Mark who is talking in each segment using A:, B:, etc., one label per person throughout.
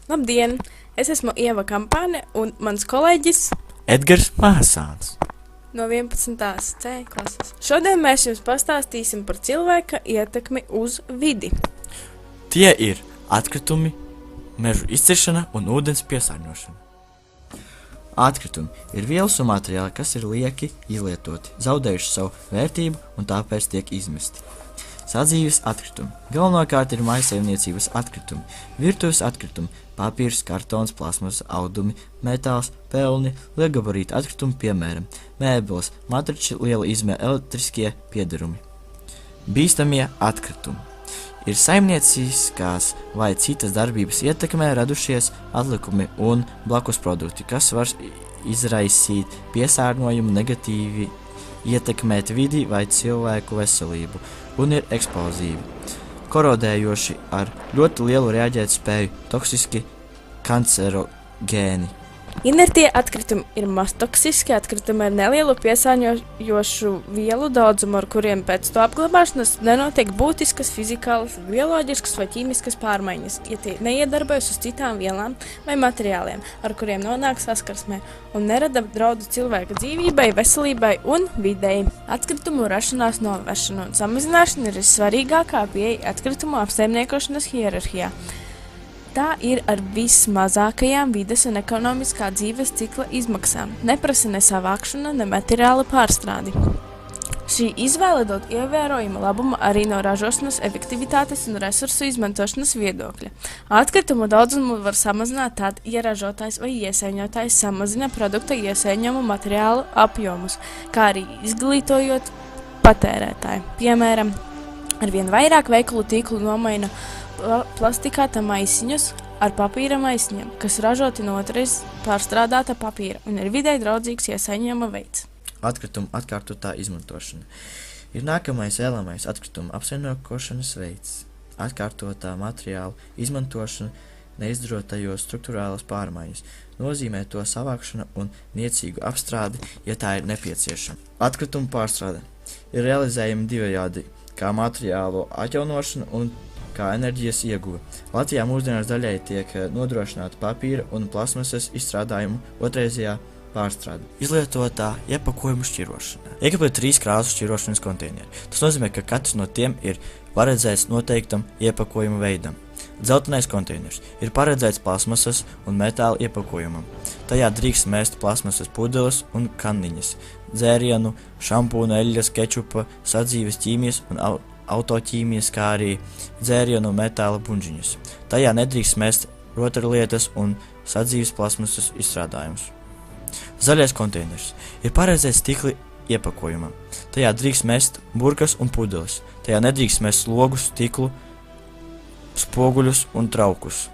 A: Labdien! Es esmu Ieva Kampāne un mans kolēģis
B: Edgars Māsāns.
A: no 11. C klases. Šodien mēs jums pastāstīsim par cilvēka ietekmi uz vidi.
B: Tie ir atkritumi, mežu izciršana un ūdens piesārņošana. Atkritumi ir vielas un materiāli, kas ir lieki izlietoti, zaudējuši savu vērtību un tāpēc tiek izmesti. Sadzīves atkritumi. Galvenokārt ir mājsaimniecības atkritumi, virtuves atkritumi, papīrs, kartons, plasmasa, audumi, metāls, pelni, lielgabarīta atkritumi, piemēram, mēbeles, matrači, liela izmēra elektriskie piederumi. Bīstamie atkritumi. Ir saimnieciskās vai citas darbības ietekmē radušies atlikumi un blakus produkti, kas var izraisīt piesārņojumu, negatīvi ietekmēt vidi vai cilvēku veselību un ir eksplozīvi, korodējoši ar ļoti lielu reaģēt spēju, toksiski kancerogēni.
A: Inertie atkritumi ir maztoksiski atkritumi ar nelielu piesārņojošu vielu daudzumu, ar kuriem pēc to apglabāšanas nenotiek būtiskas fizikālas, bioloģiskas vai ķīmiskas pārmaiņas, ja tie neiedarbojas uz citām vielām vai materiāliem, ar kuriem nonāk saskarsmē un nerada draudu cilvēka dzīvībai, veselībai un videi. Atkritumu rašanās novēršana un samazināšana ir svarīgākā pieeja atkritumu apsaimniekošanas hierarhijā. Tā ir ar vismazākajām vides un ekonomiskā dzīves cikla izmaksām, neprasa ne savākšana, ne materiāla pārstrādi. Šī izvēle dod ievērojumu labumu arī no ražošanas efektivitātes un resursu izmantošanas viedokļa. Atkritumu daudzumu var samazināt tad, ja ražotājs vai iesaiņotājs samazina produkta iesaiņojumu materiālu apjomus, kā arī izglītojot patērētāju. Piemēram, arvien vairāk veikalu tīklu nomaina plastikāta maisiņus ar papīra maisiņiem, kas ražoti no otrais pārstrādāta papīra un ir videi draudzīgs iesaiņojuma veids.
B: Atkritumu atkārtotā izmantošana ir nākamais vēlamais atkritumu apsaimniekošanas veids. Atkārtotā materiālu izmantošana neizdarot tajos struktūrālas pārmaiņas, nozīmē to savākšanu un niecīgu apstrādi, ja tā ir nepieciešama. Atkritumu pārstrāde ir realizējama divējādi, kā materiālu atjaunošana un kā enerģijas ieguve. Latvijā mūsdienās daļai tiek nodrošināta papīra un plasmasas izstrādājumu otrreizējā pārstrāde. Izlietotā iepakojumu šķirošana. Iekļaut 3 krāsu šķirošanas konteineri. Tas nozīmē, ka katrs no tiem ir paredzēts noteiktam iepakojuma veidam. Dzeltenais konteiners ir paredzēts plasmasas un metāla iepakojumam. Tajā drīkst mest plasmasas pudeles un kanniņas, dzērienu, šampūna, eļļas, kečupa, sadzīves ķīmijas un autoķīmijas, kā arī dzērienu metāla buļģiņus. Tajā nedrīkst mest rotaļlietas un sadzīves plasmasas izstrādājumus. Zaļais konteiners ir paredzēts stikla iepakojumam. Tajā drīkst mest burkas un pudeles. Tajā nedrīkst mest logus, stiklu, spoguļus un traukus.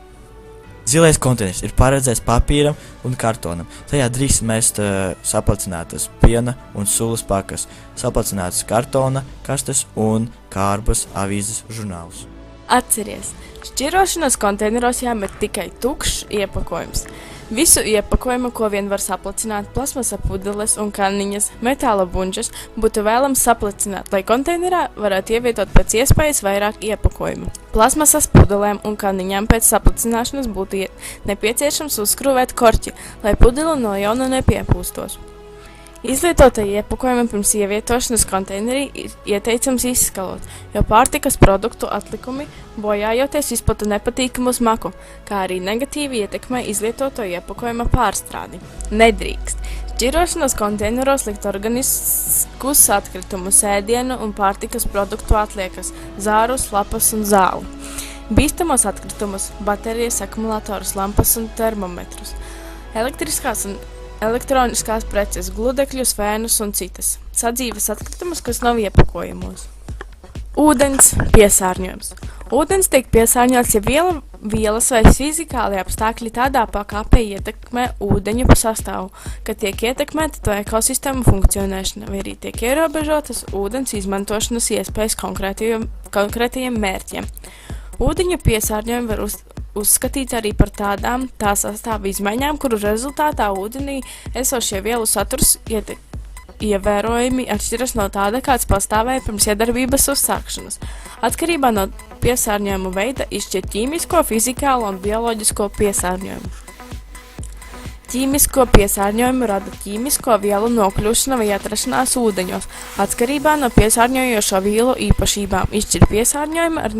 B: Zilais konteiners ir paredzēts papīram un kartonam. Tajā drīkst mest saplacinātas piena un sulas pakas, saplacinātas kartona kastes un kārbas, avīzes, žurnālus.
A: Atceries, šķirošanas konteineros jāmet tikai tukšs iepakojums. Visu iepakojumu, ko vien var saplacināt, plasmasa pudeles un kanniņas, metāla buļģes, būtu vēlams saplacināt, lai konteinerā varētu ievietot pēc iespējas vairāk iepakojumu. Plasmasas pudelēm un kanniņām pēc saplacināšanas būtu nepieciešams uzskrūvēt korķi, lai pudele no jauna nepiepūstos. Izlietotajā iepakojumā pirms ievietošanas konteinerī ir ieteicams izskalot, jo pārtikas produktu atlikumi bojājoties izplata nepatīkamu smaku, kā arī negatīvi ietekmē izlietoto iepakojuma pārstrādi. Nedrīkst šķirošanas konteineros likt organiskus atkritumus, ēdienu un pārtikas produktu atliekas, zārus, lapas un zāli. Bīstamos atkritumus, baterijas, akumulatorus, lampas un termometrus, elektriskās un elektroniskās preces, gludekļus, fēnus un citas. Sadzīves atkritumus, kas nav iepakojumos. Ūdens piesārņojums. Ūdens tiek piesārņots, ja vielas vai fizikāli apstākļi tādā pakāpē ietekmē ūdeņu sastāvu, ka tiek ietekmēta to ekosistēmu funkcionēšana, vai arī tiek ierobežotas ūdens izmantošanas iespējas konkrētajiem mērķiem. Ūdeņu piesārņojumu var uzskatīts arī par tādām tā sastāva izmaiņām, kuru rezultātā ūdenī esošie vielu saturs ievērojami atšķiras no tāda, kāds pastāvēja pirms iedarbības uzsākšanas. Atkarībā no piesārņojuma veida izšķir ķīmisko, fizikālo un bioloģisko piesārņojumu. Ķīmisko piesārņojumu rada ķīmisko vielu nokļūšana vai atrašanās ūdeņos. Atkarībā no piesārņojošo vielu īpašībām izšķir piesārņojumu ar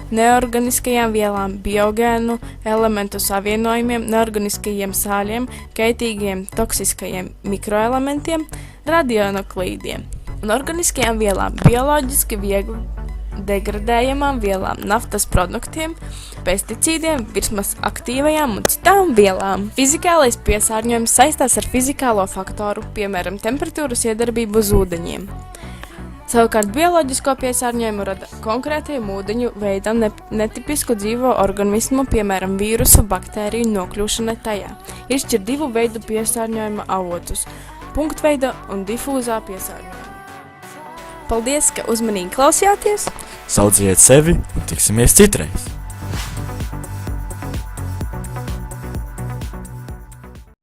A: neorganiskajām vielām, biogēnu elementu savienojumiem, neorganiskajiem sāļiem, kaitīgiem toksiskajiem mikroelementiem, radionuklīdiem un organiskajām vielām, bioloģiski viegli degradējamām vielām, naftas produktiem, pesticīdiem, virsmas aktīvajām un citām vielām. Fizikālais piesārņojums saistās ar fizikālo faktoru, piemēram, temperatūras iedarbību uz ūdeņiem. Savukārt bioloģisko piesārņojumu rada konkrētajam ūdeņu veidam netipisku dzīvo organismu, piemēram, vīrusu, baktēriju nokļūšana tajā. Izšķir divu veidu piesārņojuma avotus – punktveida un difūzā piesārņojuma. Paldies, ka uzmanīgi klausījāties!
C: Saudziet sevi un tiksimies citreiz!